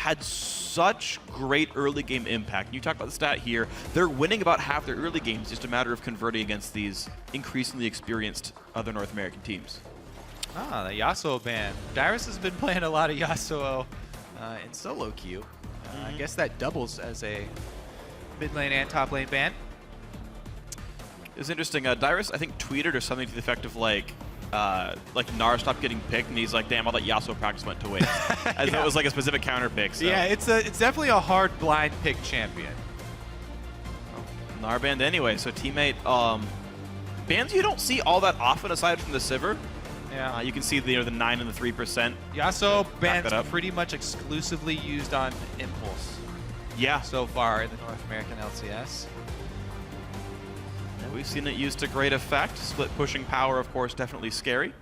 had such great early game impact. You talk about the stat here. They're winning about half their early games, just a matter of converting against these increasingly experienced other North American teams. Ah, the Yasuo ban. Dyrus has been playing a lot of Yasuo in solo queue. I guess that doubles as a mid lane and top lane ban. It's interesting. Dyrus, I think, tweeted or something to the effect of like Nara stopped getting picked, and he's like, "Damn, all that Yasuo practice went to waste." As if it was like a specific counter pick. So. Yeah, it's definitely a hard blind pick champion. Nara banned anyway, so teammate bans you don't see all that often aside from the Sivir. Yeah, you can see the 9 and the 3%. Yasuo bans pretty much exclusively used on Impulse. Yeah, so far in the North American LCS. We've seen it used to great effect. Split pushing power, of course, definitely scary.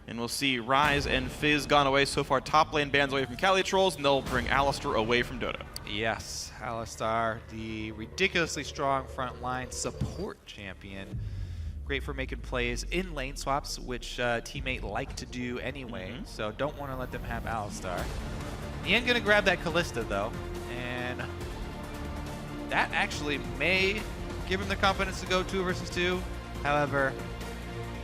And we'll see Ryze and Fizz gone away so far. Top lane bans away from CaliTrolz, and they'll bring Alistar away from Dodo. Yes, Alistar, the ridiculously strong frontline support champion. Great for making plays in lane swaps, which teammate like to do anyway. So don't want to let them have Alistar. Nien gonna grab that Kalista though, and that actually may give him the confidence to go 2 versus 2. However,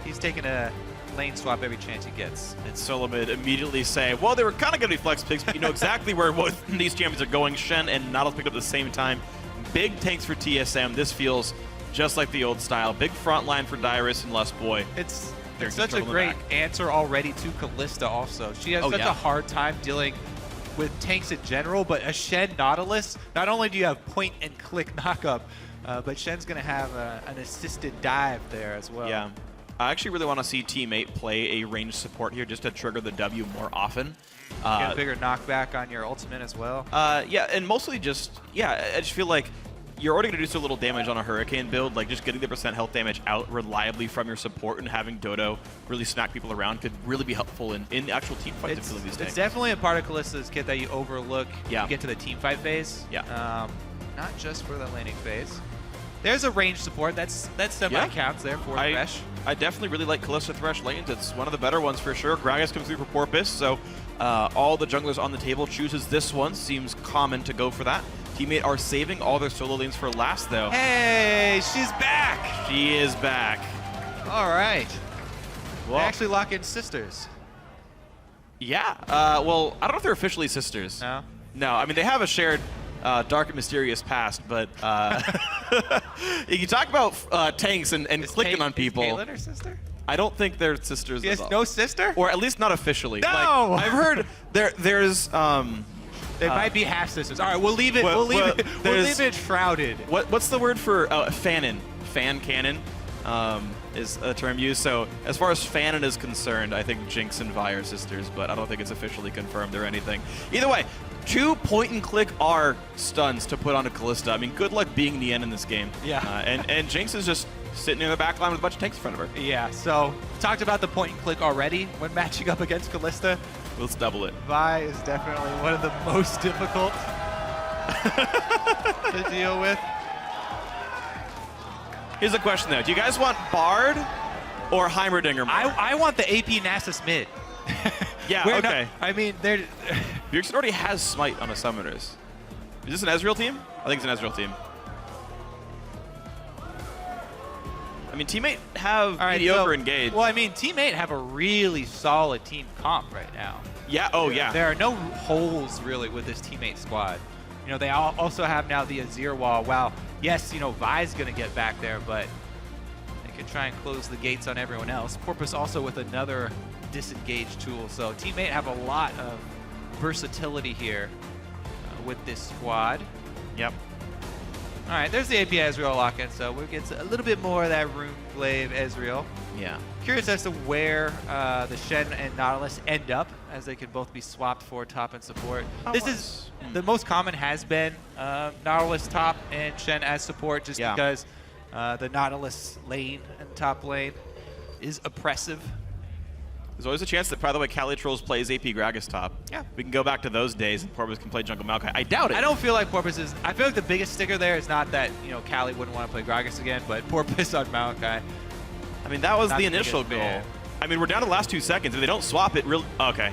he's taking a lane swap every chance he gets. And Solomid immediately say, well, they were kind of going to be flex picks, but you know exactly where both these champions are going. Shen and Nautilus picked up at the same time. Big tanks for TSM. This feels just like the old style. Big front line for Dyrus and Lustboy. It's such a great answer already to Kalista also. She has such a hard time dealing with tanks in general, but a Shen Nautilus, not only do you have point and click knockup, but Shen's going to have an assisted dive there as well. Yeah. I actually really want to see teammate play a ranged support here just to trigger the W more often. Get a bigger knockback on your ultimate as well. Yeah, and mostly just, I just feel like you're already going to do so little damage on a Hurricane build. Like, just getting the % health damage out reliably from your support and having Dodo really smack people around could really be helpful in actual team fights and killing these tanks. It's definitely a part of Kalista's kit that you overlook when you get to the team fight phase. Yeah. Not just for the laning phase. There's a range support. That Senpai counts there for Thresh. I definitely really like Kalista Thresh lanes. It's one of the better ones for sure. Gragas comes through for Porpoise, so all the junglers on the table chooses this one. Seems common to go for that. Teammate are saving all their solo lanes for last, though. Hey, she's back! She is back. All right. Well, they actually lock in sisters. Yeah. Well, I don't know if they're officially sisters. No? No, I mean, they have a shared dark and mysterious past, but you can talk about tanks and clicking on people. Is Caitlyn her sister? I don't think they're sisters. She has no sister? Or at least not officially. No! Like, I've heard there's they might be half sisters. All right, we'll leave it. We'll leave it shrouded. What's the word for fanon? Fan canon is a term used. So as far as fanon is concerned, I think Jinx and Vi are sisters, but I don't think it's officially confirmed or anything. Either way, 2 point-and-click R stuns to put onto Kalista. I mean, good luck being Nien in this game. Yeah. And Jinx is just sitting in the back line with a bunch of tanks in front of her. Yeah, so talked about the point-and-click already when matching up against Kalista. Let's double it. Vi is definitely one of the most difficult to deal with. Here's a question, though. Do you guys want Bard or Heimerdinger more? I want the AP Nasus mid. Yeah, okay. I mean, they're... Bjergsen already has Smite on a Summoners. Is this an Ezreal team? I think it's an Ezreal team. I mean, Teammate have mediocre engage. Well, I mean, Teammate have a really solid team comp right now. Yeah, yeah. There are no holes, really, with this Teammate squad. You know, they also have now the Azir wall. Wow, yes, you know, Vi's going to get back there, but they can try and close the gates on everyone else. Porpoise also with another disengage tool. So Teammate have a lot of versatility here with this squad. Yep. All right, there's the AP Ezreal lock-in, so we'll get a little bit more of that Runeglaive Ezreal. Yeah. Curious as to where the Shen and Nautilus end up, as they can both be swapped for top and support. This is the most common has been Nautilus top and Shen as support, just because the Nautilus lane and top lane is oppressive. There's always a chance that, by the way, CaliTrolz plays AP Gragas top. Yeah. We can go back to those days and Porpoise can play Jungle Maokai. I doubt it. I don't feel like Porpoise is... I feel like the biggest sticker there is not that, you know, Cali wouldn't want to play Gragas again, but Porpoise on Maokai. I mean, that was the initial goal. I mean, we're down to the last 2 seconds. If they don't swap it, really... Okay.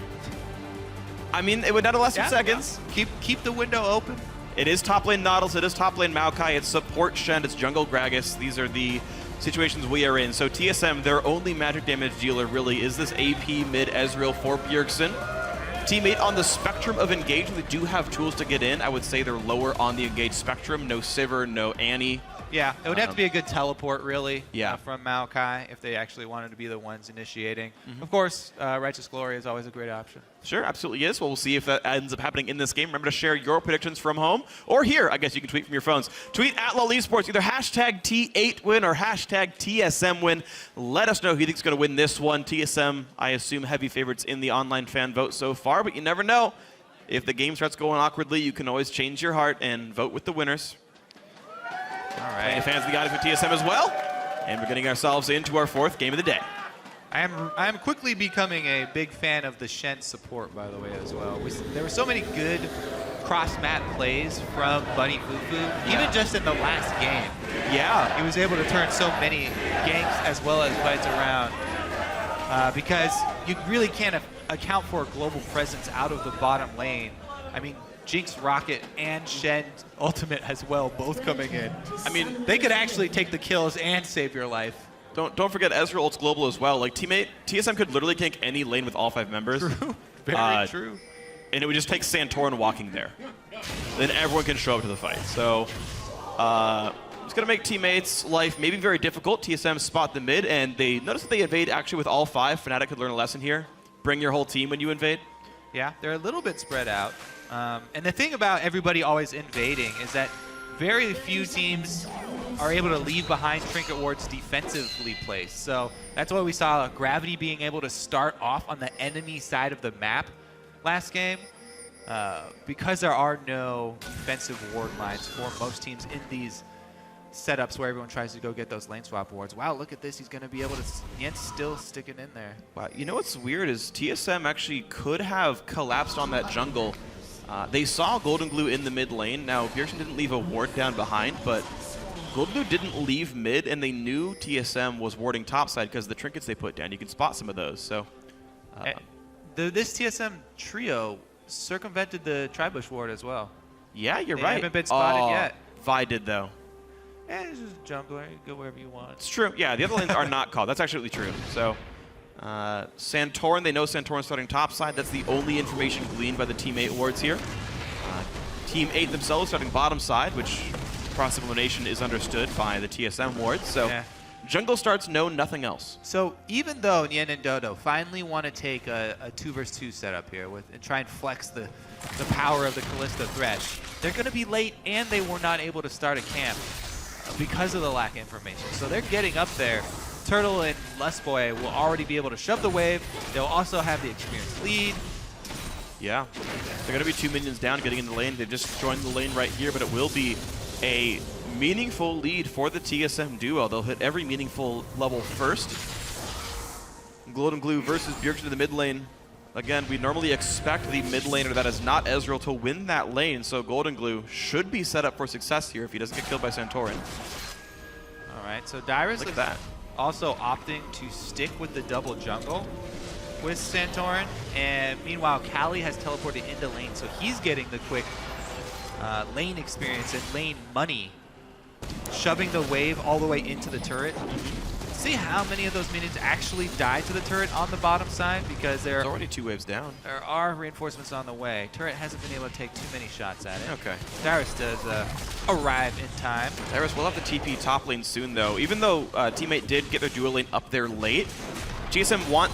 I mean, it would not last some seconds. Keep the window open. It is top lane Nautilus, it is top lane Maokai, it's support Shen, it's jungle Gragas. These are the situations we are in. So TSM, their only magic damage dealer really is this AP mid Ezreal for Bjergsen. Teammate on the spectrum of engagement, they do have tools to get in. I would say they're lower on the engaged spectrum. No Sivir, no Annie. Yeah, it would have to be a good teleport, really, yeah. From Maokai if they actually wanted to be the ones initiating. Of course, Righteous Glory is always a great option. Sure, absolutely is. Well, we'll see if that ends up happening in this game. Remember to share your predictions from home or here. I guess you can tweet from your phones. Tweet at LOL Esports, either hashtag T8 win or hashtag TSM win. Let us know who you think is going to win this one. TSM, I assume, heavy favorites in the online fan vote so far, but you never know. If the game starts going awkwardly, you can always change your heart and vote with the winners. All right. Fans of the Goddess with TSM as well. And we're getting ourselves into our 4th game of the day. I am quickly becoming a big fan of the Shen support, by the way, as well. There were so many good cross-map plays from Bunny Fufu, even just in the last game. Yeah. He was able to turn so many ganks as well as fights around because you really can't account for a global presence out of the bottom lane. I mean, Jinx, Rocket, and Shen ultimate as well, both coming in. I mean, they could actually take the kills and save your life. Don't forget Ezreal ults global as well. Like TSM could literally gank any lane with all 5 members. True. Very true. And it would just take Santorin walking there. Then everyone can show up to the fight. So it's going to make teammates' life maybe very difficult. TSM spot the mid, and they notice that they invade actually with all 5. Fnatic could learn a lesson here. Bring your whole team when you invade. Yeah, they're a little bit spread out. And the thing about everybody always invading is that very few teams are able to leave behind trinket wards defensively placed. So that's why we saw Gravity being able to start off on the enemy side of the map last game. Because there are no defensive ward lines for most teams in these setups where everyone tries to go get those lane swap wards. Wow, look at this. He's going to be able to... Nien's still sticking in there. Wow, you know what's weird is TSM actually could have collapsed on that jungle. They saw Goldenglue in the mid lane. Now, Bjergsen didn't leave a ward down behind, but Goldenglue didn't leave mid, and they knew TSM was warding topside because of the trinkets they put down. You can spot some of those. So, this TSM trio circumvented the Tribush ward as well. Yeah, you're They right. haven't been spotted yet. Vi did, though. And it's just jungler. You go wherever you want. It's true. Yeah, the other lanes are not called. That's actually true. So, Santorin, they know Santorin starting topside. That's the only information gleaned by the Team 8 wards here. Team 8 themselves starting bottom side, which cross-elimination is understood by the TSM wards. So, yeah. Jungle starts, no, nothing else. So, even though Nien and Dodo finally want to take a 2-versus-2 setup here and try and flex the power of the Kalista Thresh, they're going to be late, and they were not able to start a camp because of the lack of information. So they're getting up there. Turtle and Lustboy will already be able to shove the wave. They'll also have the experienced lead. Yeah, they're going to be 2 minions down getting in the lane. They've just joined the lane right here, but it will be a meaningful lead for the TSM duo. They'll hit every meaningful level first. Goldenglue versus Bjergsen in the mid lane. Again, we normally expect the mid laner that is not Ezreal to win that lane, so Goldenglue should be set up for success here if he doesn't get killed by Santorin. All right, so Dyrus Look at that. Also opting to stick with the double jungle with Santorin, and meanwhile, Kali has teleported into lane, so he's getting the quick lane experience and lane money, shoving the wave all the way into the turret. See how many of those minions actually die to the turret on the bottom side, because there's already 2 waves down. There are reinforcements on the way. Turret hasn't been able to take too many shots at it. Okay. Dyrus does arrive in time. Dyrus will have the TP top lane soon, though. Even though teammate did get their duo lane up there late, TSM want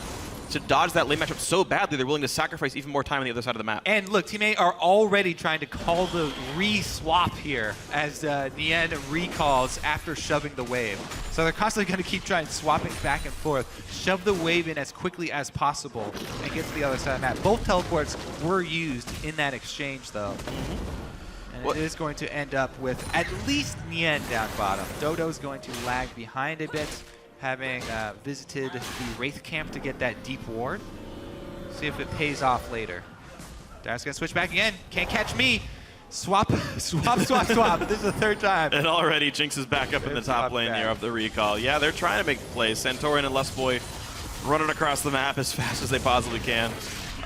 to dodge that lane matchup so badly they're willing to sacrifice even more time on the other side of the map. And look, teammate are already trying to call the re-swap here as Nien recalls after shoving the wave. So they're constantly going to keep trying swapping back and forth, shove the wave in as quickly as possible and get to the other side of the map. Both teleports were used in that exchange, though. And it is going to end up with at least Nien down bottom. Dodo's going to lag behind a bit, having visited the Wraith camp to get that deep ward. See if it pays off later. Dyrus gonna switch back again. Can't catch me. Swap, swap, swap, swap. This is the 3rd time. And already Jinx is back up in the top lane here of the recall. Yeah, they're trying to make plays. Santorin and Lustboy running across the map as fast as they possibly can.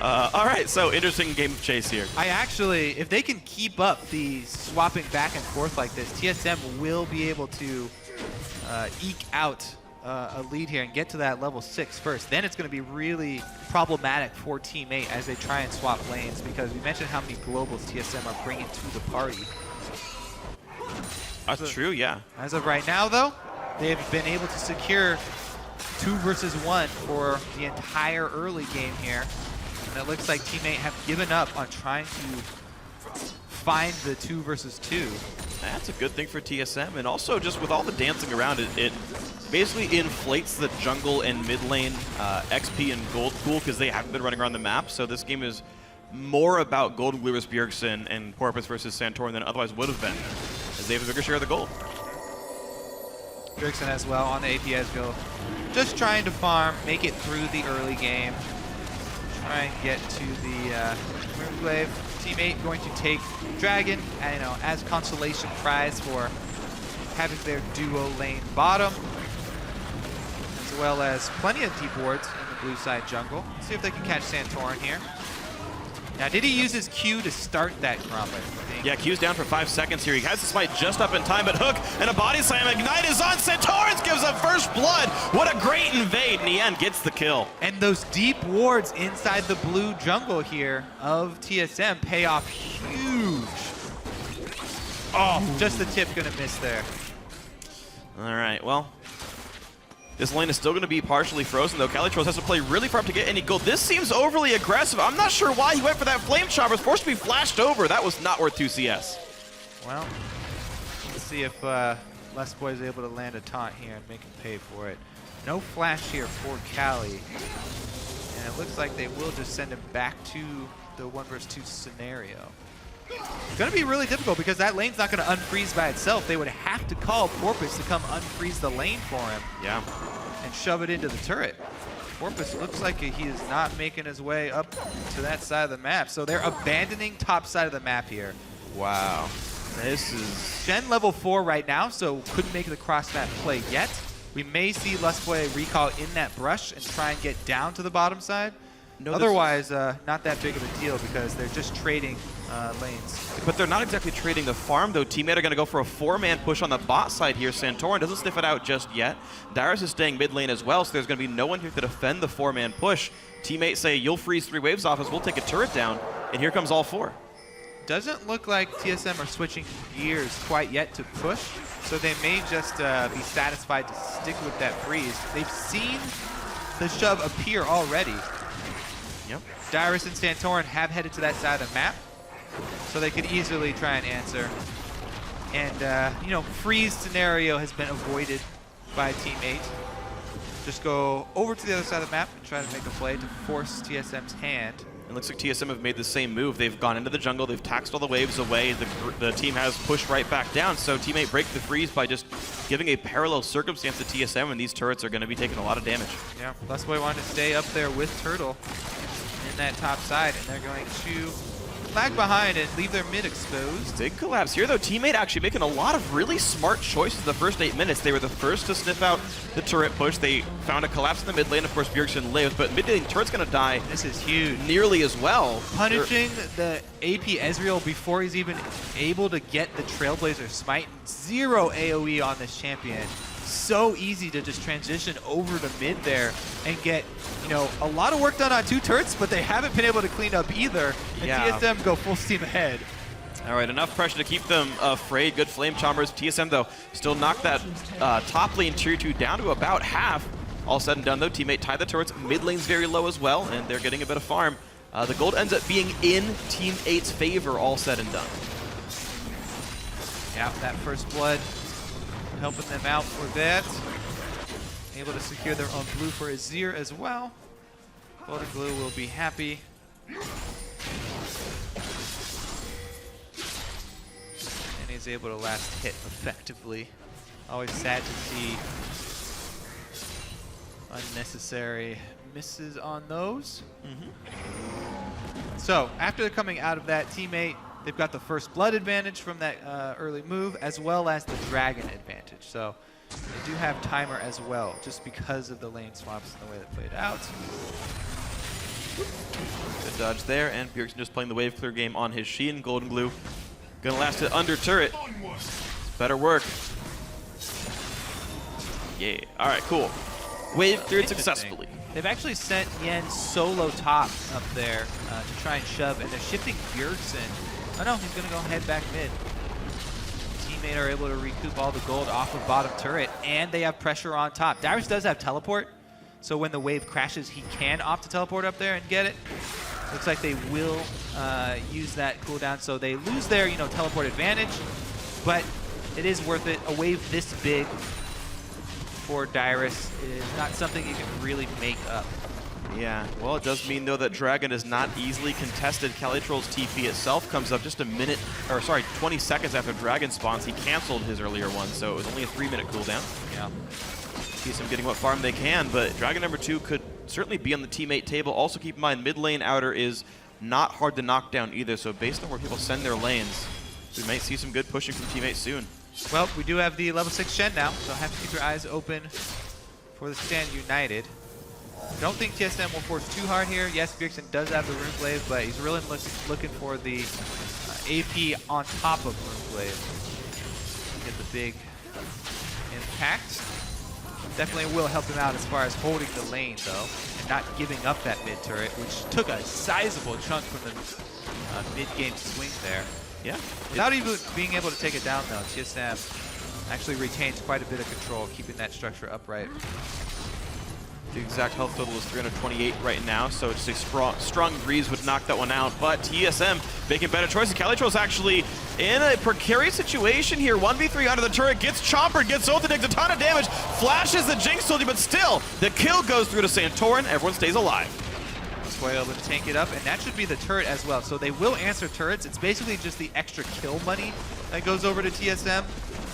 All right, so interesting game of chase here. I actually, if they can keep up the swapping back and forth like this, TSM will be able to eke out a lead here and get to that level 6 first. Then it's going to be really problematic for Team 8 as they try and swap lanes, because we mentioned how many globals TSM are bringing to the party. That's true, yeah. As of right now, though, they've been able to secure 2 versus 1 for the entire early game here. And it looks like Team 8 have given up on trying to find the 2 versus 2. That's a good thing for TSM, and also just with all the dancing around it, it basically inflates the jungle and mid lane XP and gold pool because they haven't been running around the map. So this game is more about Goldenglue versus Bjergsen and Porpoise versus Santorin than it otherwise would have been, as they have a bigger share of the gold. Bjergsen as well on the APS go, just trying to farm, make it through the early game, try and get to the Moon Wave. Team 8 going to take Dragon, as consolation prize for having their duo lane bottom, as well as plenty of deep wards in the blue side jungle. Let's see if they can catch Santorin here. Now, did he use his Q to start that Grommet? Yeah, Q's down for 5 seconds here. He has the smite just up in time, but hook and a body slam. Ignite is on. Santorin gives up first blood. What a great invade. Nien gets the kill. And those deep wards inside the blue jungle here of TSM pay off huge. Oh, just the tip gonna miss there. All right, well, this lane is still going to be partially frozen, though. CaliTrolz has to play really far up to get any gold. This seems overly aggressive. I'm not sure why he went for that flame chopper. It's forced to be flashed over. That was not worth 2 CS. Well, let's see if Lustboy is able to land a taunt here and make him pay for it. No flash here for Cali. And it looks like they will just send him back to the 1 versus 2 scenario. It's going to be really difficult because that lane's not going to unfreeze by itself. They would have to call Porpoise to come unfreeze the lane for him. Yeah. And shove it into the turret. Porpoise looks like he is not making his way up to that side of the map. So they're abandoning top side of the map here. Wow. This is... Shen level 4 right now, so couldn't make the cross-map play yet. We may see Lustboy recall in that brush and try and get down to the bottom side. No, otherwise, not that big of a deal because they're just trading lanes. But they're not exactly trading the farm, though. Team 8 are going to go for a 4-man push on the bot side here. Santorin doesn't sniff it out just yet. Dyrus is staying mid lane as well, so there's going to be no one here to defend the 4-man push. Team 8 say, you'll freeze 3 waves off us, we'll take a turret down, and here comes all 4. Doesn't look like TSM are switching gears quite yet to push, so they may just be satisfied to stick with that freeze. They've seen the shove appear already. Yep. Dyrus and Santorin have headed to that side of the map, so they could easily try and answer. And, freeze scenario has been avoided by Team 8. Just go over to the other side of the map and try to make a play to force TSM's hand. It looks like TSM have made the same move. They've gone into the jungle, they've taxed all the waves away, the team has pushed right back down, so Team 8 break the freeze by just giving a parallel circumstance to TSM, and these turrets are going to be taking a lot of damage. Yeah, Lustboy wanted to stay up there with Turtle in that top side, and they're going to lag behind and leave their mid exposed. Big collapse here, though. Team 8 actually making a lot of really smart choices the first 8 minutes. They were the first to sniff out the turret push. They found a collapse in the mid lane. Of course, Bjergsen lived, but mid lane turret's going to die. This is huge. Nearly as well. Punishing the AP Ezreal before he's even able to get the Trailblazer smite. 0 AoE on this champion. So easy to just transition over to mid there and get, a lot of work done on 2 turrets, but they haven't been able to clean up either. And TSM go full steam ahead. All right, enough pressure to keep them afraid. Good flame chompers. TSM, though, still knocked that top lane tier 2 down to about half. All said and done, though, Team 8 tied the turrets. Mid lane's very low as well, and they're getting a bit of farm. The gold ends up being in Team 8's favor, all said and done. Yeah, that first blood helping them out for that. Able to secure their own blue for Azir as well. Goldenglue will be happy. And he's able to last hit effectively. Always sad to see unnecessary misses on those. So after they're coming out of that, Team 8, they've got the first blood advantage from that early move, as well as the dragon advantage. So they do have timer as well, just because of the lane swaps and the way that played out. Good dodge there, and Bjergsen just playing the wave clear game on his Shen. Goldenglue gonna last it under turret. Better work. Yeah. All right, cool. Wave cleared successfully. They've actually sent Nien solo top up there to try and shove, and they're shifting Bjergsen. Oh no, he's gonna go head back mid. Teammate are able to recoup all the gold off of bottom turret, and they have pressure on top. Dyrus does have teleport, so when the wave crashes, he can opt to teleport up there and get it. Looks like they will use that cooldown, so they lose their teleport advantage, but it is worth it. A wave this big for Dyrus is not something you can really make up. Yeah, well, it does mean, though, that Dragon is not easily contested. CaliTrolz TP itself comes up just 20 seconds after Dragon spawns. He canceled his earlier one, so it was only a 3-minute cooldown. Yeah. TSM getting what farm they can, but Dragon number 2 could certainly be on the teammate table. Also keep in mind, mid lane outer is not hard to knock down either, so based on where people send their lanes, we might see some good pushing from teammates soon. Well, we do have the level 6 Shen now, so have to keep your eyes open for the Stand United. Don't think TSM will force too hard here. Yes, Bjergsen does have the Rune Blade, but he's really looking for the AP on top of Rune Blade. Get the big impact. Definitely will help him out as far as holding the lane, though, and not giving up that mid turret, which took a sizable chunk from the mid-game swing there. Yeah. Without even being able to take it down, though, TSM actually retains quite a bit of control, keeping that structure upright. The exact health total is 328 right now, so just a strong breeze would knock that one out. But TSM making better choices. CaliTrolz actually in a precarious situation here. 1v3 under the turret, gets chompered, gets ulted, takes a ton of damage, flashes the Jinx ulti, but still, the kill goes through to Santorin. Everyone stays alive. Lustboy able to tank it up, and that should be the turret as well. So they will answer turrets. It's basically just the extra kill money that goes over to TSM.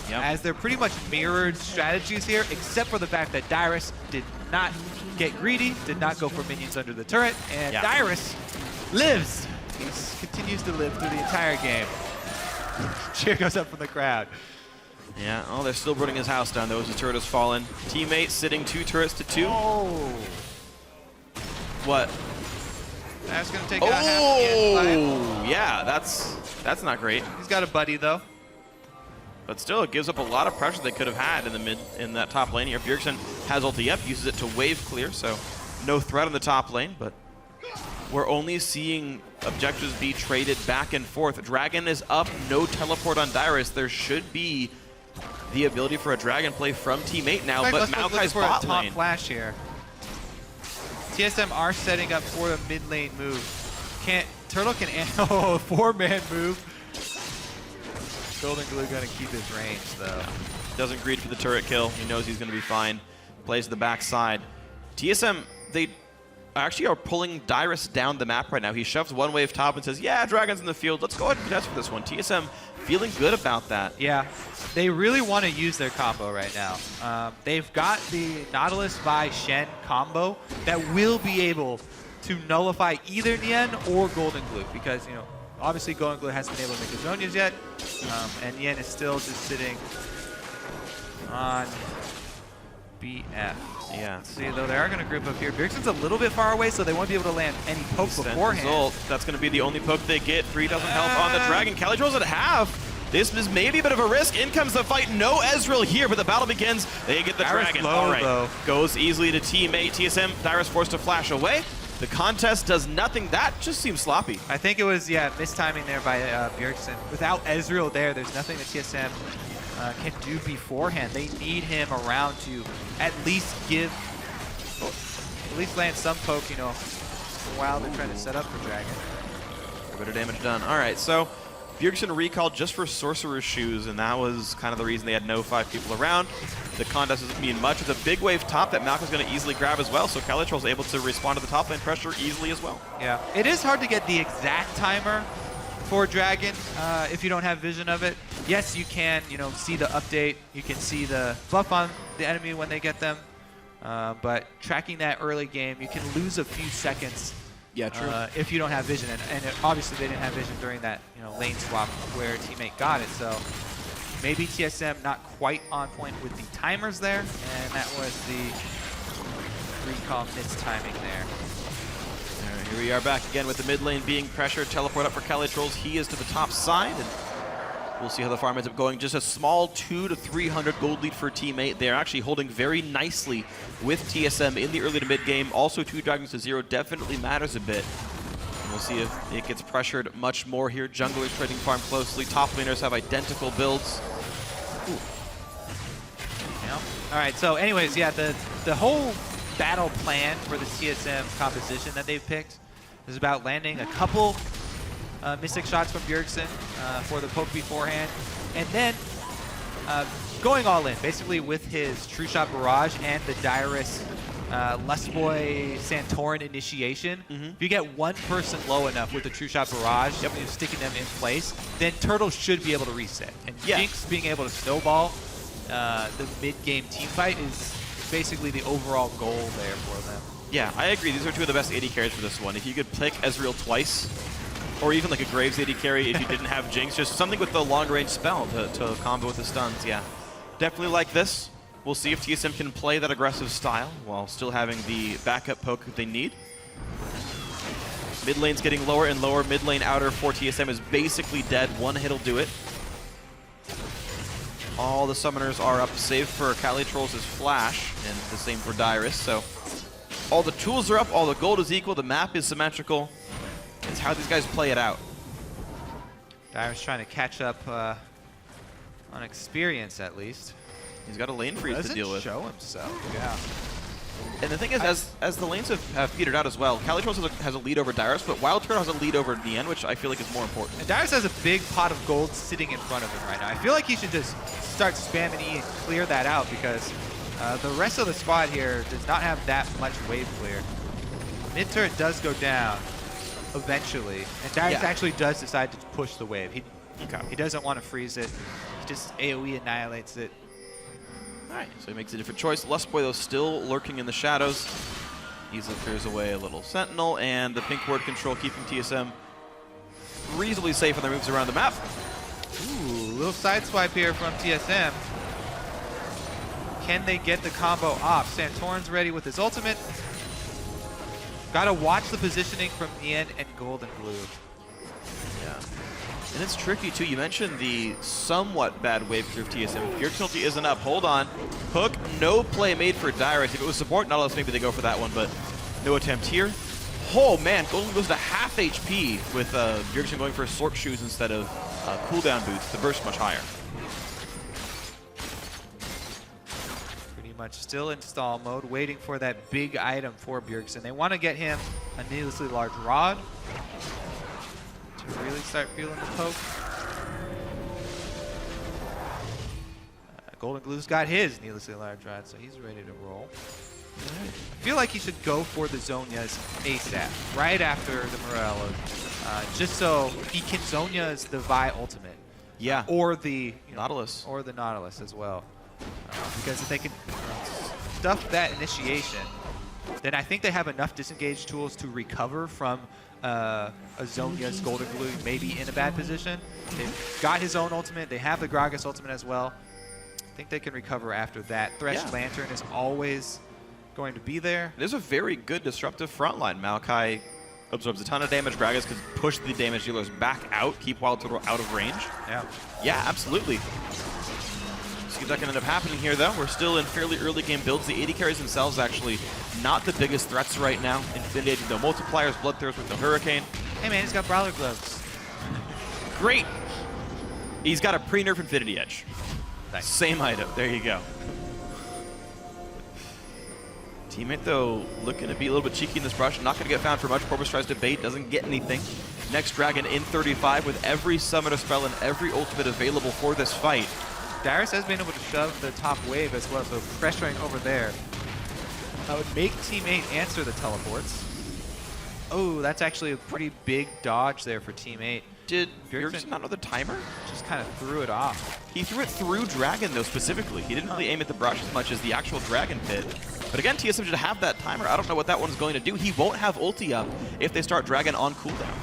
Yep. As they're pretty much mirrored strategies here, except for the fact that Dyrus did not get greedy, did not go for minions under the turret, and Dyrus lives. He continues to live through the entire game. Cheer goes up from the crowd. Yeah, oh, they're still burning his house down, though, as his turret has fallen. Teammate sitting 2 turrets to 2. Oh. What? That's going to take out half the yeah, that's not great. He's got a buddy, though. But still, it gives up a lot of pressure they could have had in that top lane here. Bjergsen has ulti up, uses it to wave clear, so no threat on the top lane, but we're only seeing objectives be traded back and forth. Dragon is up, no teleport on Dyrus. There should be the ability for a Dragon play from teammate now, but Maokai's bot lane. Top flash here. TSM are setting up for a mid lane move. Turtle can 4-man move. Goldenglue gonna keep his range, though. Doesn't greed for the turret kill. He knows he's gonna be fine. Plays to the backside. TSM, they actually are pulling Dyrus down the map right now. He shoves one wave top and says, yeah, Dragon's in the field. Let's go ahead and contest for this one. TSM feeling good about that. Yeah, they really want to use their combo right now. They've got the Nautilus by Shen combo that will be able to nullify either Nien or Goldenglue, because, obviously Goldenglue hasn't been able to make his zonias yet, and Nien is still just sitting on BF. Yeah. See, though, they are going to group up here. Bjergsen's a little bit far away, so they won't be able to land any poke beforehand. Result. That's going to be the only poke they get. 3 doesn't help on the Dragon. CaliTrolz at half. This is maybe a bit of a risk. In comes the fight. No Ezreal here, but the battle begins. They get the Dragon. Low, all right. Though. Goes easily to teammate. TSM, Dyrus forced to flash away. The contest does nothing. That just seems sloppy. I think it was, mistiming there by Bjergsen. Without Ezreal there, there's nothing that TSM can do beforehand. They need him around to at least land some poke, while they're trying to set up for Dragon. A bit of damage done. All right, so Bjergsen recalled just for Sorcerer's Shoes, and that was kind of the reason they had no 5 people around. The contest doesn't mean much. It's a big wave top that Maokai's going to easily grab as well, so CaliTrolz able to respond to the top lane pressure easily as well. Yeah, it is hard to get the exact timer for Dragon if you don't have vision of it. Yes, you can, see the update. You can see the buff on the enemy when they get them, but tracking that early game, you can lose a few seconds. Yeah, true. If you don't have vision, and obviously they didn't have vision during that lane swap where teammate got it. So maybe TSM not quite on point with the timers there, and that was the recall mistiming there. All right, Here we are back again with the mid lane being pressured. Teleport up for CaliTrolz. He is to the top side, and we'll see how the farm ends up going. Just a small 200 to 300 gold lead for teammate. They're actually holding very nicely with TSM in the early to mid game. Also 2 dragons to 0 definitely matters a bit. And we'll see if it gets pressured much more here. Junglers trading farm closely. Top laners have identical builds. Ooh. Yeah. All right, so anyways, yeah, the whole battle plan for the TSM composition that they've picked is about landing a couple mystic shots from Bjergsen for the poke beforehand, and then going all in, basically with his True Shot Barrage and the Dyrus Lustboy Santorin initiation. If you get one person low enough with the True Shot Barrage, sticking them in place, then Turtle should be able to reset. And Jinx being able to snowball the mid-game team fight is basically the overall goal there for them. Yeah, I agree. These are 2 of the best AD carries for this one. If you could pick Ezreal twice, or even like a Graves AD carry if you didn't have Jinx, just something with the long-range spell to combo with the stuns, yeah. Definitely like this. We'll see if TSM can play that aggressive style while still having the backup poke that they need. Mid lane's getting lower and lower. Mid lane outer for TSM is basically dead. One hit'll do it. All the summoners are up, save for CaliTrolz' flash, and the same for Dyrus. So all the tools are up, all the gold is equal, the map is symmetrical. It's how these guys play it out. Dyrus trying to catch up on experience, at least. He's got a lane freeze to deal with. Show himself, yeah. And the thing is, as the lanes have petered out as well, CaliTrolz has a lead over Dyrus, but Wildturtle has a lead over Nien, which I feel like is more important. And Dyrus has a big pot of gold sitting in front of him right now. I feel like he should just start spamming E and clear that out, because the rest of the squad here does not have that much wave clear. Mid turret does go down eventually, and Dyrus actually does decide to push the wave. He doesn't want to freeze it. He just AoE annihilates it. Alright, so he makes a different choice. Lustboy, though, still lurking in the shadows. Easily clears away a little Sentinel, and the pink ward control keeping TSM reasonably safe on their moves around the map. Ooh, little side swipe here from TSM. Can they get the combo off? Santorin's ready with his ultimate. Gotta watch the positioning from Nien and Goldenglue. Yeah. And it's tricky, too. You mentioned the somewhat bad wave clear of TSM. Your penalty isn't up. Hold on. Hook, no play made for Dyrus. If it was support, Nautilus, maybe they go for that one, but no attempt here. Oh, man. Golden goes to half HP with Bjergsen going for Sork Shoes instead of cooldown boots. The burst much higher. Pretty much still in stall mode, waiting for that big item for Bjergsen. They want to get him a needlessly large rod to really start feeling the poke. Goldenglue's got his needlessly large rod, so he's ready to roll. I feel like he should go for the Zhonya's ASAP, right after the Morello, just so he can Zhonya's the Vi ultimate. Yeah. Or the Nautilus. Or the Nautilus as well. Because if they can stuff that initiation, then I think they have enough disengage tools to recover from a Zhonya's Goldenglue maybe in a bad position. They've got his own ultimate. They have the Gragas ultimate as well. I think they can recover after that. Thresh Lantern is always going to be there. There's a very good disruptive front line. Maokai absorbs a ton of damage. Gragas can push the damage dealers back out, keep Wildturtle out of range. Yeah, absolutely. See if that can end up happening here, though. We're still in fairly early game builds. The AD carries themselves actually not the biggest threats right now. Infinity, no multipliers, Bloodthirst with the Hurricane. Hey man, he's got Brawler Gloves. Great. He's got a pre-nerf Infinity Edge. Nice. Same item. There you go. Teammate, though, looking to be a little bit cheeky in this brush. Not going to get found for much. Porpoise tries to bait, doesn't get anything. Next Dragon in 35 with every summoner spell and every ultimate available for this fight. Dyrus has been able to shove the top wave as well, so pressuring over there. That would make teammate answer the teleports. Oh, that's actually a pretty big dodge there for teammate. Did Bjergsen not know the timer? Just kind of threw it off. He threw it through Dragon, though, specifically. He didn't really aim at the brush as much as the actual Dragon pit. But again, TSM should have that timer. I don't know what that one's going to do. He won't have ulti up if they start Dragon on cooldown.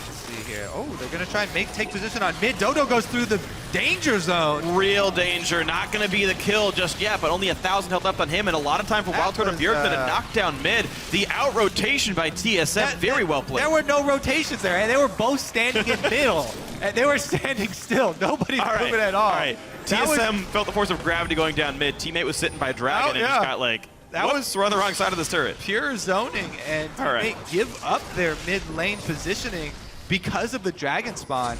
Let's see here. Oh, they're going to try and take position on mid. Dodo goes through the danger zone. Real danger. Not going to be the kill just yet, but only 1,000 health left on him, and a lot of time for Wildturtle and Bjergsen to knock down mid. The out-rotation by TSM, very well played. There were no rotations there, and they were both standing in middle. And they were standing still. Nobody's moving at all. All right. TSM felt the force of gravity going down mid. Teammate was sitting by Dragon and just got like, we're on the wrong side of this turret. Pure zoning, and teammate give up their mid lane positioning because of the Dragon spawn.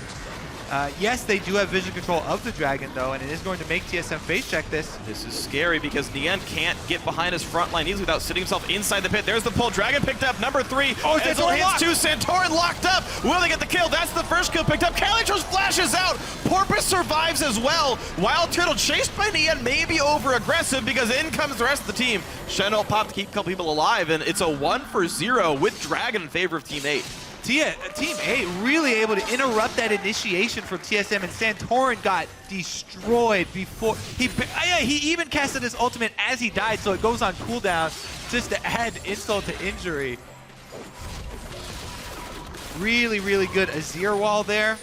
Yes, they do have vision control of the Dragon, though, and it is going to make TSM face check this. This is scary because Nien can't get behind his front line easily without sitting himself inside the pit. There's the pull. Dragon picked up number 3. Oh, Santorin hits 2. Santorin locked up. Will they get the kill? That's the first kill picked up. CaliTrolz flashes out. Porpoise survives as well. Wildturtle chased by Nien, maybe over-aggressive because in comes the rest of the team. Shen will pop to keep a couple people alive, and it's a 1-for-0 with Dragon in favor of Team 8. Team 8 really able to interrupt that initiation from TSM, and Santorin got destroyed before he even casted his ultimate as he died, so it goes on cooldown just to add insult to injury. Really, really good Azir wall there,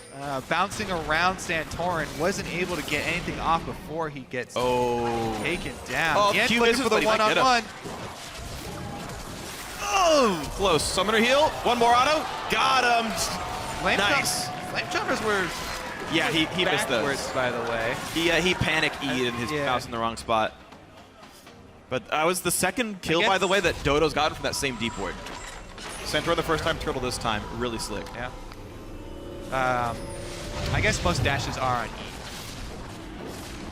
bouncing around Santorin. Wasn't able to get anything off before he gets taken down. Oh, Nien looking for the one-on-one. Oh, close. Summoner heal. One more auto. Got him. Nice. Flame jumpers were he missed those. By the way. He panic-E'd in his mouse in the wrong spot. But that was the second kill, by the way, that Dodo's gotten from that same deep ward. Santorin the first time, Turtle this time. Really slick. Yeah. I guess most dashes are on E.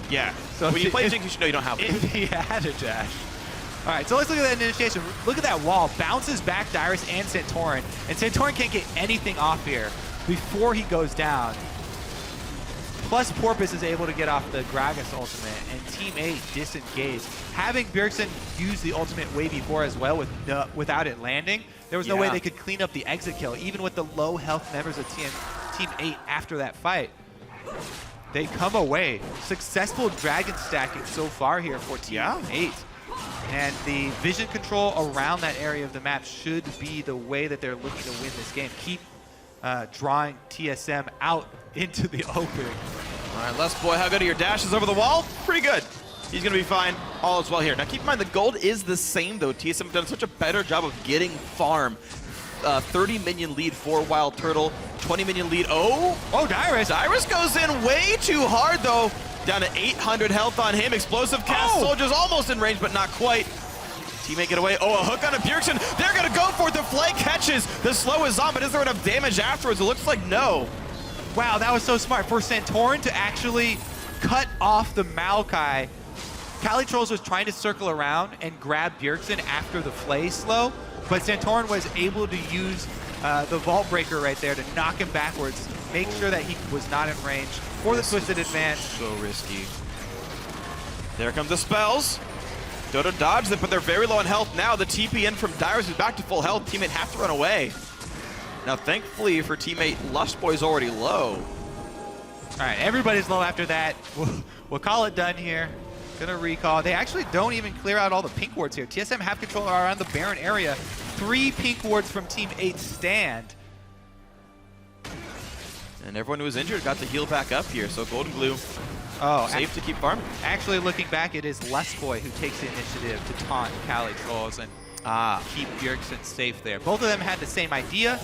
Yeah. So when you play Jinx, you should know you don't have it. If he had a dash. All right, so let's look at that initiation. Look at that wall. Bounces back Dyrus and Santorin. And Santorin can't get anything off here before he goes down. Plus, Porpoise is able to get off the Gragas ultimate, and Team 8 disengaged. Having Bjergsen use the ultimate way before as well without it landing, there was no way they could clean up the exit kill, even with the low health members of Team 8 after that fight. They come away. Successful Dragon stacking so far here for Team 8. And the vision control around that area of the map should be the way that they're looking to win this game. Keep drawing TSM out into the open. All right, Lustboy, how good are your dashes over the wall? Pretty good. He's going to be fine. All is well here. Now, keep in mind, the gold is the same, though. TSM have done such a better job of getting farm. 30 minion lead for Wildturtle, 20 minion lead. Oh, Dyrus. Dyrus goes in way too hard, though. Down to 800 health on him. Explosive cast. Soldier's almost in range, but not quite. Teammate get away. Oh, a hook on a Bjergsen. They're going to go for it. The flank catches. The slow is on, but is there enough damage afterwards? It looks like no. Wow, that was so smart. For Santorin to actually cut off the Maokai, CaliTrolz was trying to circle around and grab Bjergsen after the flay slow, but Santorin was able to use the Vault Breaker right there to knock him backwards, make sure that he was not in range for the Twisted Advance. So risky. There comes the spells. Dodo dodged it, but they're very low on health now. The TP in from Dyrus is back to full health. Teammate have to run away. Now, thankfully for teammate, Lustboy's already low. All right, everybody's low after that. We'll call it done here. Gonna recall. They actually don't even clear out all the pink wards here. TSM have control around the Baron area. 3 pink wards from Team 8 stand. And everyone who was injured got to heal back up here, so Goldenglue safe to keep farming. Actually, looking back, it is Lustboy who takes the initiative to taunt CaliTrolz and keep Bjergsen safe there. Both of them had the same idea.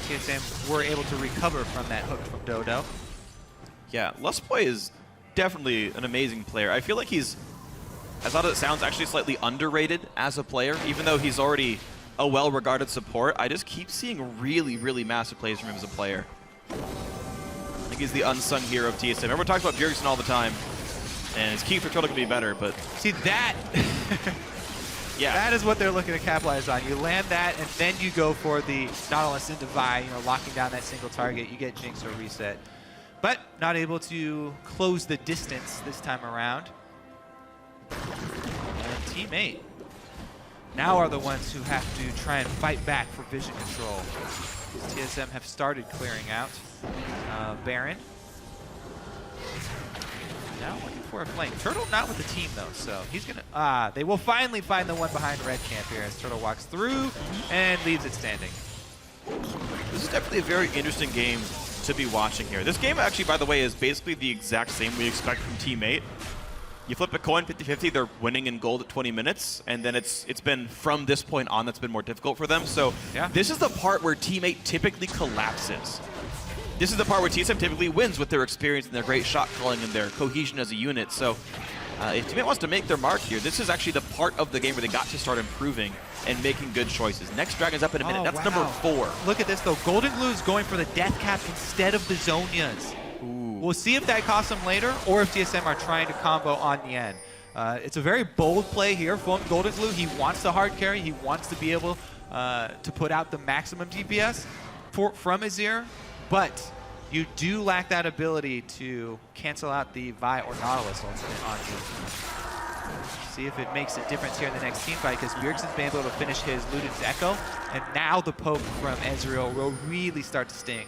TSM were able to recover from that hook from Dodo. Yeah, Lustboy is definitely an amazing player. I feel like he's, as odd as it sounds, actually slightly underrated as a player, even though he's already a well-regarded support. I just keep seeing really, really massive plays from him as a player. I think he's the unsung hero of TSM. Everyone talks about Bjergsen all the time, and his key for Turtle can be better, but... See, that... that is what they're looking to capitalize on. You land that, and then you go for the Nautilus into Vi, locking down that single target. You get Jinx or reset. But not able to close the distance this time around. And Team 8 now are the ones who have to try and fight back for vision control. TSM have started clearing out. Baron. Now looking for a flank. Turtle not with the team though, so he's gonna, they will finally find the one behind red camp here as Turtle walks through and leaves it standing. This is definitely a very interesting game to be watching here. This game actually, by the way, is basically the exact same we expect from Team 8. You flip a coin 50-50, they're winning in gold at 20 minutes, and then it's been from this point on that's been more difficult for them. So this is the part where Team 8 typically collapses. This is the part where TSM typically wins with their experience and their great shot calling and their cohesion as a unit. So if Team 8 wants to make their mark here, this is actually the part of the game where they got to start improving and making good choices. Next Dragon's up in a minute. That's number 4. Look at this, though. Goldenglue is going for the death cap instead of the Zonias. We'll see if that costs them later or if TSM are trying to combo on Nien. It's a very bold play here from Goldenglue. He wants the hard carry. He wants to be able to put out the maximum DPS from Azir, but you do lack that ability to cancel out the Vi or Nautilus ultimate on you. See if it makes a difference here in the next team fight, because Bjergsen's been able to finish his Luden's Echo, and now the poke from Ezreal will really start to sting.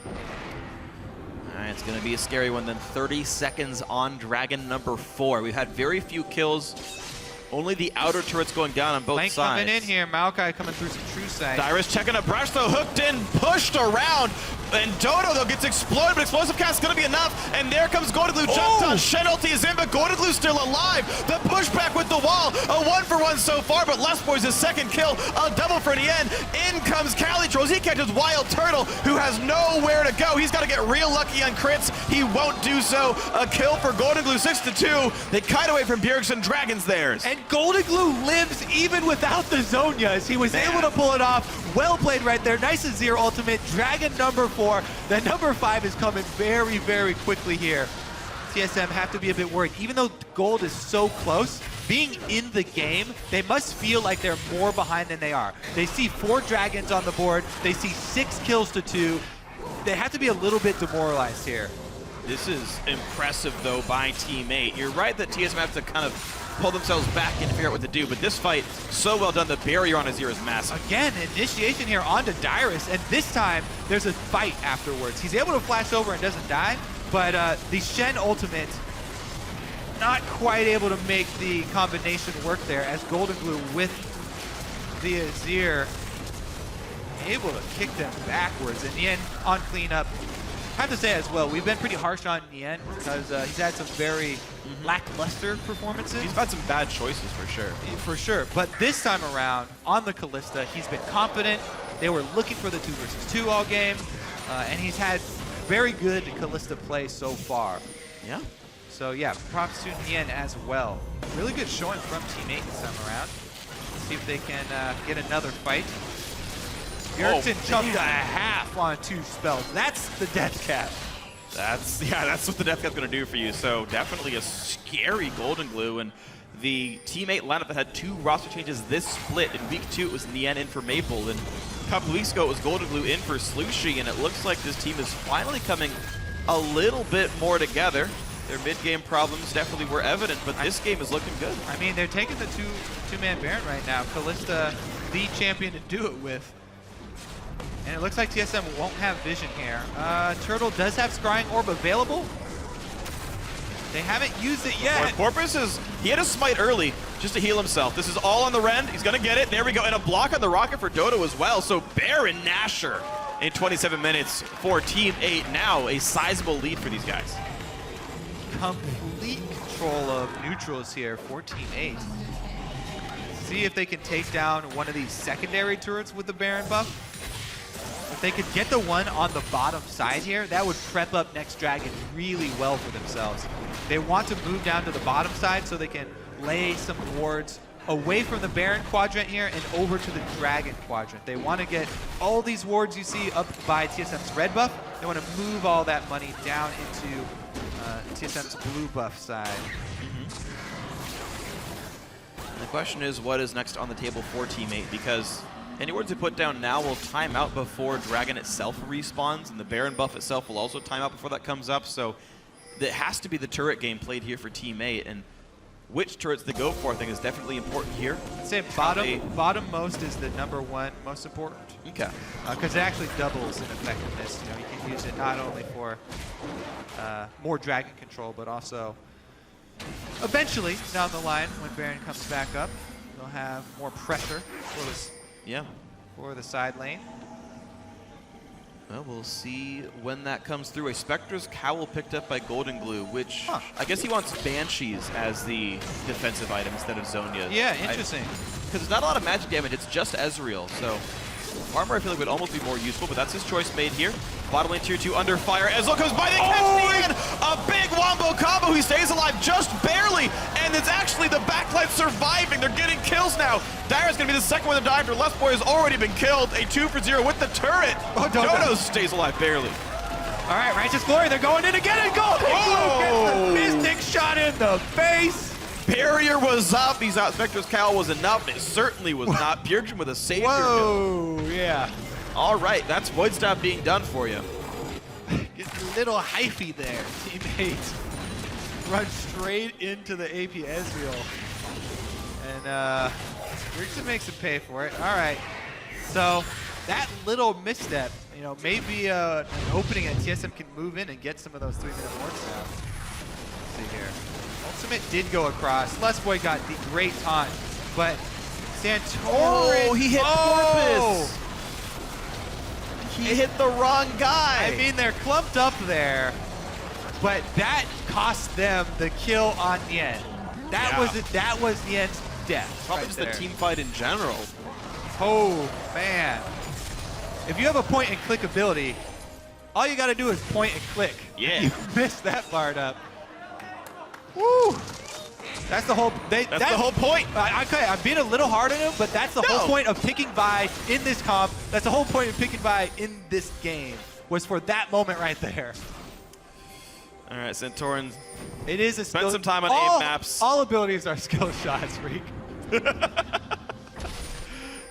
All right, it's going to be a scary one then. 30 seconds on Dragon number 4. We've had very few kills. Only the outer turrets going down on both sides. Coming in here. Maokai coming through some true sight. Dyrus checking a brush, though. Hooked in, pushed around. And Dodo, though, gets exploded, but Explosive Cast is going to be enough. And there comes Goldenglue. Jumped on. Shen ulti is in, but Goldenglue still alive. The pushback with the wall. A 1-for-1 so far, but Lustboy's his second kill. A double for Nien. In comes CaliTrolz. He catches Wildturtle, who has nowhere to go. He's got to get real lucky on crits. He won't do so. A kill for Goldenglue, 6-2. They kite away from Bjergsen. Dragon's theirs. And Goldenglue lives even without the Zonias. He was able to pull it off. Well played right there. Nice Azir ultimate. Dragon number 4. The number 5 is coming very, very quickly here. TSM have to be a bit worried. Even though gold is so close, being in the game, they must feel like they're more behind than they are. They see 4 dragons on the board. They see 6 kills to 2. They have to be a little bit demoralized here. This is impressive, though, by Team 8. You're right that TSM have to kind of pull themselves back and figure out what to do, but this fight, so well done. The barrier on Azir is massive. Again, initiation here onto Dyrus, and this time, there's a fight afterwards. He's able to flash over and doesn't die, but the Shen ultimate, not quite able to make the combination work there, as Goldenglue with the Azir able to kick them backwards, and Nien on cleanup. I have to say as well, we've been pretty harsh on Nien because he's had some very lackluster performances. He's had some bad choices for sure. For sure, but this time around on the Kalista, he's been confident. They were looking for the 2 versus 2 all game, and he's had very good Kalista play so far. Yeah. So yeah, props to Nien as well. Really good showing from Team 8 this time around. Let's see if they can get another fight. Bjergsen jumped a half on 2 spells. That's the death cap. That's what the death cap's going to do for you. So definitely a scary Goldenglue, and the Team 8 lineup that had 2 roster changes this split. In week 2, it was Nien in for Maple, and a couple weeks ago, it was Goldenglue in for Slushy, and it looks like this team is finally coming a little bit more together. Their mid-game problems definitely were evident, but this game is looking good. I mean, they're taking the two-man Baron right now. Kalista, the champion to do it with. And it looks like TSM won't have vision here. Turtle does have Scrying Orb available. They haven't used it yet. Porpoise he had a smite early just to heal himself. This is all on the Ren. He's going to get it. There we go. And a block on the Rocket for Dodo as well. So Baron Nashor in 27 minutes for Team 8. Now a sizable lead for these guys. Complete control of neutrals here for Team 8. See if they can take down one of these secondary turrets with the Baron buff. If they could get the one on the bottom side here, that would prep up next Dragon really well for themselves. They want to move down to the bottom side so they can lay some wards away from the Baron quadrant here and over to the Dragon quadrant. They want to get all these wards you see up by TSM's red buff. They want to move all that money down into TSM's blue buff side. And the question is, what is next on the table for Team 8? Because any wards they put down now will time out before Dragon itself respawns, and the Baron buff itself will also time out before that comes up. So it has to be the turret game played here for Team 8, and which turrets they go for I think is definitely important here. I'd say bottom most is the number 1 most important. Okay. Because it actually doubles in effectiveness. You know, you can use it not only for more Dragon control, but also eventually down the line when Baron comes back up, they'll have more pressure for this. Yeah. For the side lane. Well, we'll see when that comes through. A Spectre's Cowl picked up by Goldenglue, which I guess he wants Banshees as the defensive item instead of Zhonya. Yeah, interesting. Because there's not a lot of magic damage, it's just Ezreal. So armor I feel like would almost be more useful, but that's his choice made here. Bottom lane tier 2 under fire. Ezreal comes by, they catch Nien! A big wombo combo, he stays alive just barely, and it's actually the backline surviving. They're getting kills now. Dyrus gonna be the second one to die after Lustboy has already been killed. A 2 for 0 with the turret. Dodo stays alive barely. All right, Righteous Glory, they're going in again and Goldenglue gets the Mystic shot in the face. Barrier was up, he's out. Spectre's Cowl was enough, it certainly was not. Bjergsen with a savior Whoa, kill. yeah. All right, that's Void Staff being done for you. Get a little hyphy there, teammates. Run straight into the AP Ezreal. And Bjergsen makes him pay for it. All right, so that little misstep, you know, maybe an opening that TSM can move in and get some of those 3-minute wards now. Let's see here. Ultimate did go across. Lustboy got the great taunt, but Santorin. Oh, he hit Porpoise. He hit the wrong guy. I mean, they're clumped up there, but that cost them the kill on Nien. That was it. That was Nien's death. Probably just the team fight in general. Oh man! If you have a point and click ability, all you got to do is point and click. Yeah. You missed that part up. Woo! That's the whole. That's the whole point. Okay, I'm being a little hard on him, but that's the whole point of picking Vi in this comp. That's the whole point of picking Vi in this game. Was for that moment right there. All right, Santorin. It is a skill. Spend some time on aim maps. All abilities are skill shots, Phreak.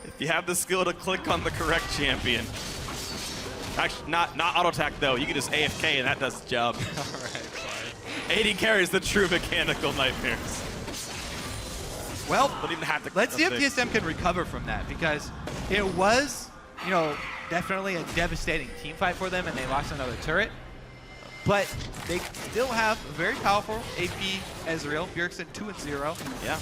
If you have the skill to click on the correct champion. Actually, not auto attack though. You can just AFK and that does the job. All right, fine. AD carries the true mechanical nightmares. Well, don't even have to let's see if TSM can recover from that, because it was, you know, definitely a devastating team fight for them, and they lost another turret. But they still have a very powerful AP Ezreal, Bjergsen 2-0. Yeah.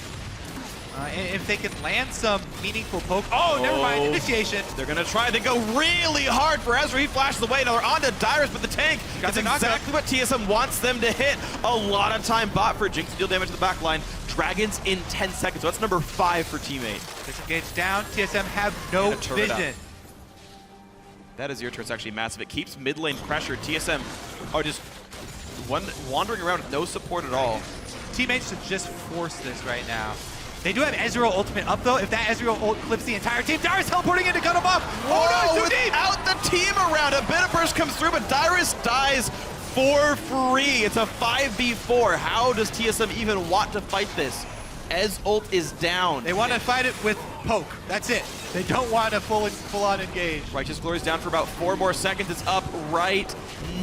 And if they can land some meaningful poke, never mind, initiation. They're gonna try. They go really hard for Ezreal. He flashes away. Now they're on to Dyrus, but the tank. That's exactly what TSM wants them to hit. A lot of time bought for Jinx to deal damage to the back line. Dragons in 10 seconds. So that's number 5 for teammate. Disengage down. TSM have no vision. That is your turret's actually massive. It keeps mid lane pressure. TSM are just wandering around with no support at all. Teammates should just force this right now. They do have Ezreal ultimate up though. If that Ezreal ult clips the entire team, Dyrus teleporting in to cut him off. Oh no, without the team around. A bit of burst comes through, but Dyrus dies for free. It's a 5v4. How does TSM even want to fight this? Ez ult is down. They want to fight it with poke. That's it. They don't want to full-on engage. Righteous Glory's down for about 4 more seconds. It's up right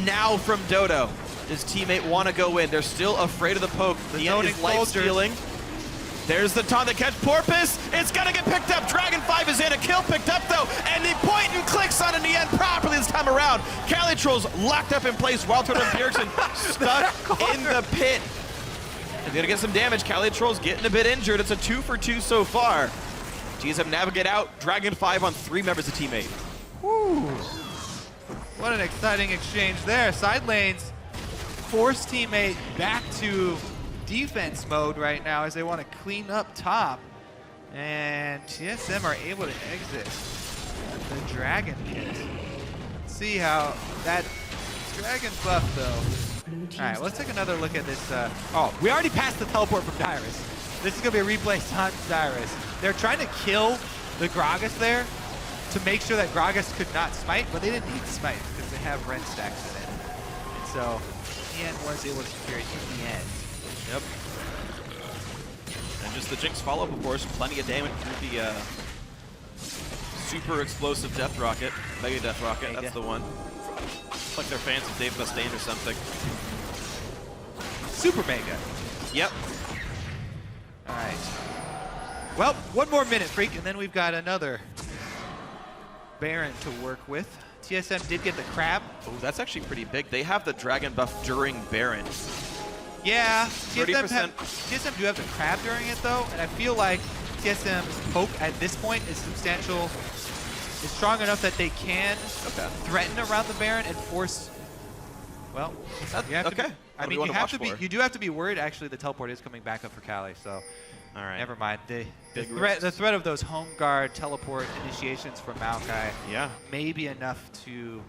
now from Dodo. His teammate want to go in. They're still afraid of the poke. Nien is life stealing. There's the taunt that catch Porpoise. It's gonna get picked up. Dragon 5 is in. A kill picked up though, and the point and clicks on Nien properly this time around. CaliTrolz locked up in place. Wildturtle and Bjergsen stuck in the pit. They're gonna get some damage. CaliTrolz getting a bit injured. It's a 2 for 2 so far. TSM navigate out. Dragon 5 on 3 members of teammate. Woo. What an exciting exchange there. Side lanes force teammate back to defense mode right now as they want to clean up top. And TSM are able to exit the Dragon Pit. Let's see how that Dragon buff though. All right, let's take another look at this. We already passed the teleport from Dyrus. This is going to be a replay on Dyrus. They're trying to kill the Gragas there to make sure that Gragas could not smite, but they didn't need smite because they have Ren stacks in it. And so Nien was able to secure it in the end. Yep. And just the Jinx follow-up, of course. Plenty of damage through the super explosive Death Rocket. Mega Death Rocket, that's the one. It's like they're fans of Dave Mustaine or something. Super Mega. Yep. All right. Well, 1 more minute, Phreak, and then we've got another Baron to work with. TSM did get the crab. Oh, that's actually pretty big. They have the Dragon buff during Baron. Yeah, 30%. TSM do have the crab during it though, and I feel like TSM's poke at this point is substantial is strong enough that they can threaten around the Baron and force. Well, you have to be, I mean, you do have to be worried. Actually, the teleport is coming back up for Cali, so all right. Never mind. The threat of those home guard teleport initiations from Maokai may be enough to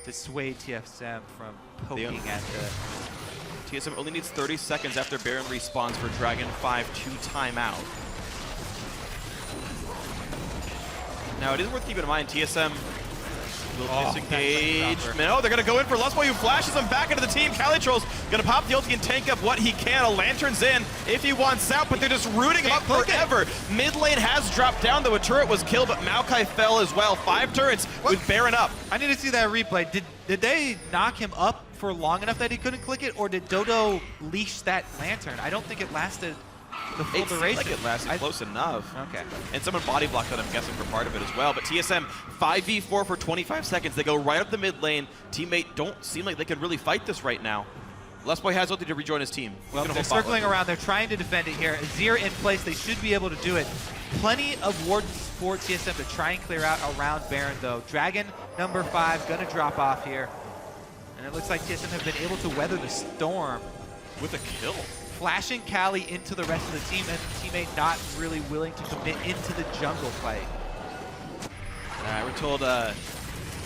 dissuade TSM from poking at the. TSM only needs 30 seconds after Baron respawns for Dragon 5 to timeout. Now, it is worth keeping in mind, TSM will disengage. No, they're going to go in for Lustboy, who flashes them back into the team. CaliTrolz going to pop the ulti and tank up what he can. A Lantern's in if he wants out, but they're just rooting him up forever. Mid lane has dropped down, though a turret was killed, but Maokai fell as well. 5 turrets with Baron up. I need to see that replay. Did they knock him up for long enough that he couldn't click it, or did Dodo leash that Lantern? I don't think it lasted the full duration. Like it lasted close enough. Okay. And someone body blocked that, I'm guessing, for part of it as well. But TSM 5v4 for 25 seconds. They go right up the mid lane. Teammate don't seem like they can really fight this right now. Lustboy has ulti to rejoin his team. Well, they're circling around. They're trying to defend it here. Azir in place. They should be able to do it. Plenty of wardens for TSM to try and clear out around Baron, though. Dragon number 5 going to drop off here. And it looks like TSM have been able to weather the storm with a kill. Flashing Cali into the rest of the team, and the teammate not really willing to commit into the jungle fight. We're told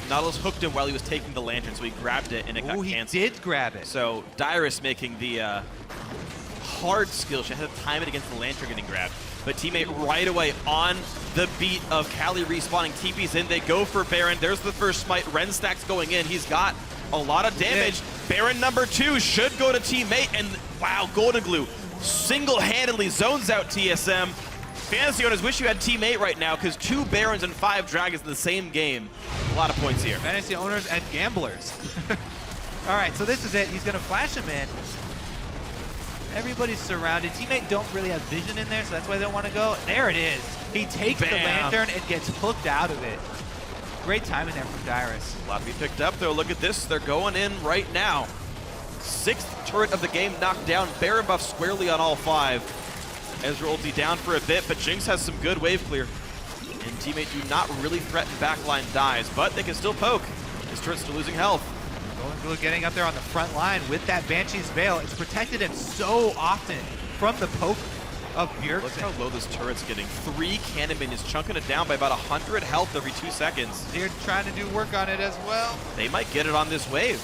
Nautilus hooked him while he was taking the Lantern, so he grabbed it and it got canceled. He did grab it. So Dyrus making the hard skill shot, had to time it against the Lantern getting grabbed. But teammate right away on the beat of Cali respawning. TP's in, they go for Baron. There's the first smite. Ren stacks going in. He's got a lot of damage. Baron number 2 should go to teammate, and wow, Goldenglue single-handedly zones out TSM. Fantasy owners wish you had teammate right now, because 2 Barons and 5 Dragons in the same game. A lot of points here. Fantasy owners and gamblers. All right, so this is it. He's going to flash him in. Everybody's surrounded. Teammate don't really have vision in there, so that's why they don't want to go. There it is. He takes the Lantern and gets hooked out of it. Great timing there from Dyrus. A lot to be picked up, though. Look at this. They're going in right now. 6th turret of the game knocked down. Baron buff squarely on all 5. Ezreal ulti down for a bit, but Jinx has some good wave clear. And teammate do not really threaten backline dives, but they can still poke. His turret's still losing health. Goldenglue getting up there on the front line with that Banshee's Veil. It's protected him so often from the poke of Bjergsen. Look how low this turret's getting. 3 cannon minions chunking it down by about 100 health every 2 seconds. They're trying to do work on it as well. They might get it on this wave.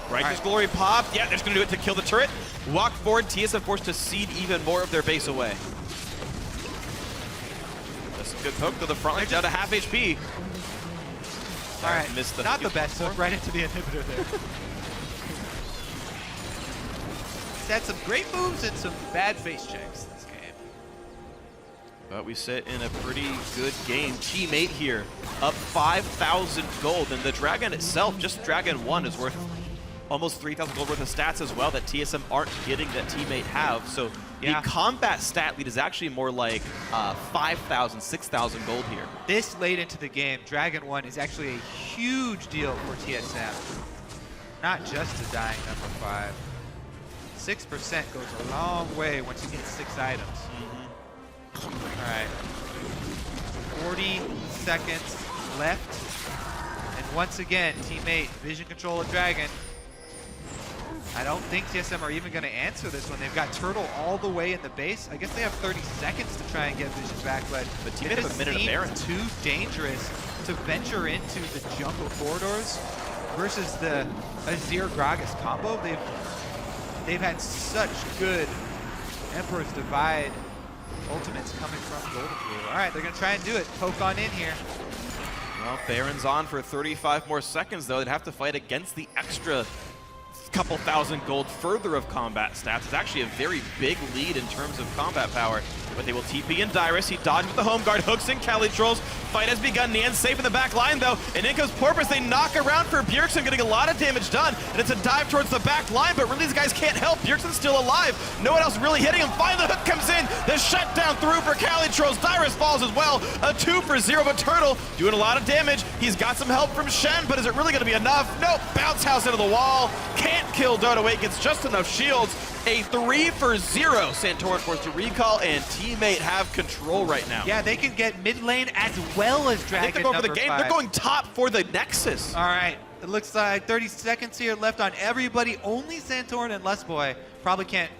Righteous Glory pop. Yeah, they're just going to do it to kill the turret. Walk forward. TSM forced to cede even more of their base away. That's a good poke to the front line, down to half HP. All right, missed the not the best hook, right into the inhibitor there. He's had some great moves and some bad face checks this game. But we sit in a pretty good game. Teammate here, up 5,000 gold, and the Dragon itself, just Dragon 1, is worth almost 3,000 gold worth of stats as well that TSM aren't getting that teammate have. So the combat stat lead is actually more like 5,000, 6,000 gold here. This late into the game, Dragon 1 is actually a huge deal for TSM. Not just a dying number 5. 6% goes a long way once you get 6 items. All right, 40 seconds left. And once again, teammate, vision control of Dragon. I don't think TSM are even going to answer this one. They've got Turtle all the way in the base. I guess they have 30 seconds to try and get vision back, but teammate have a minute of Baron. Too dangerous to venture into the jungle corridors versus the Azir Gragas combo. They've had such good Emperor's Divide ultimates coming from Goldenglue. All right, they're going to try and do it. Poke on in here. Well, Baron's on for 35 more seconds, though. They'd have to fight against the extra couple thousand gold further of combat stats. It's actually a very big lead in terms of combat power. But they will TP in Dyrus. He dodged with the home guard, hooks in CaliTrolz. Fight has begun. Nien safe in the back line, though. And in comes Porpoise. They knock around for Bjergsen, getting a lot of damage done. And it's a dive towards the back line, but really these guys can't help. Bjergsen's still alive. No one else really hitting him. Finally, the hook comes in. The shutdown through for CaliTrolz. Dyrus falls as well. A 2 for 0, but Turtle doing a lot of damage. He's got some help from Shen, but is it really going to be enough? Nope. Bounce house into the wall. Can't kill Dota. Wait, gets just enough shields. A 3 for 0. Santorin forced to recall, and teammate have control right now. Yeah, they can get mid lane as well as Dragon. I think they're going for the game. 5. They're going top for the Nexus. All right, it looks like 30 seconds here left on everybody. Only Santorin and Lustboy probably can't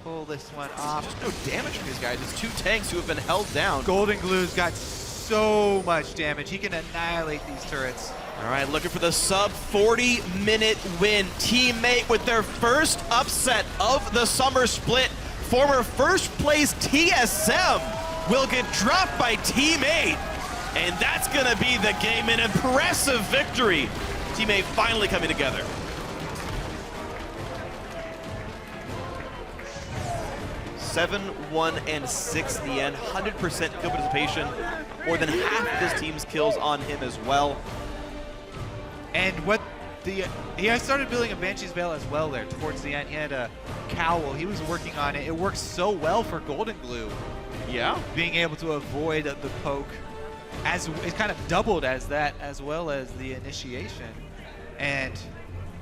pull this one off. Just no damage from these guys. It's 2 tanks who have been held down. Goldenglue's got so much damage. He can annihilate these turrets. All right, looking for the sub 40-minute win. Teammate with their first upset of the summer split. Former first place TSM will get dropped by Teammate. And that's gonna be the game, an impressive victory. Teammate finally coming together. 7-1 and 6 in the end, 100% field participation. More than half of his team's kills on him as well. And what he started building a Banshee's Veil as well there towards the end. He had a cowl. He was working on it. It worked so well for Goldenglue. Yeah. Being able to avoid the poke. As it kind of doubled as that, as well as the initiation. And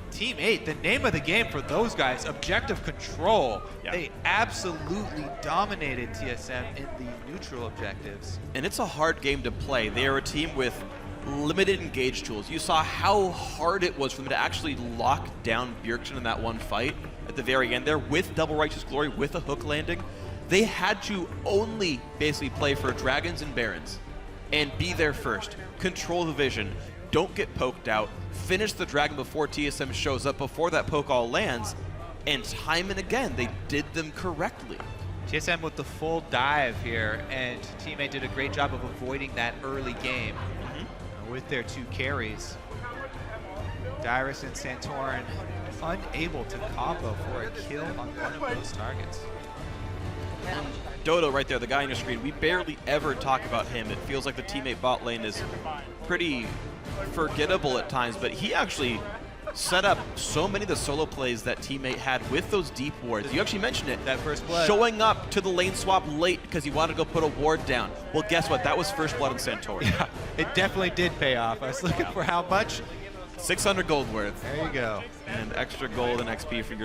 Team 8, the name of the game for those guys, objective control. Yeah. They absolutely dominated TSM in the neutral objectives. And it's a hard game to play. They are a team with limited engage tools. You saw how hard it was for them to actually lock down Bjergsen in that one fight at the very end there with double Righteous Glory, with a hook landing. They had to only basically play for Dragons and Barons and be there first, control the vision, don't get poked out, finish the Dragon before TSM shows up, before that poke all lands, and time and again, they did them correctly. TSM with the full dive here, and Teammate did a great job of avoiding that early game with their 2 carries. Dyrus and Santorin unable to combo for a kill on one of those targets. And Dodo right there, the guy on your screen, we barely ever talk about him. It feels like the Teammate bot lane is pretty forgettable at times, but he actually set up so many of the solo plays that Teammate had with those deep wards. You actually mentioned it. That first blood. Showing up to the lane swap late because he wanted to go put a ward down. Well, guess what? That was first blood in Santorin. Yeah, it definitely did pay off. I was looking for how much. 600 gold worth. There you go. And extra gold and XP for your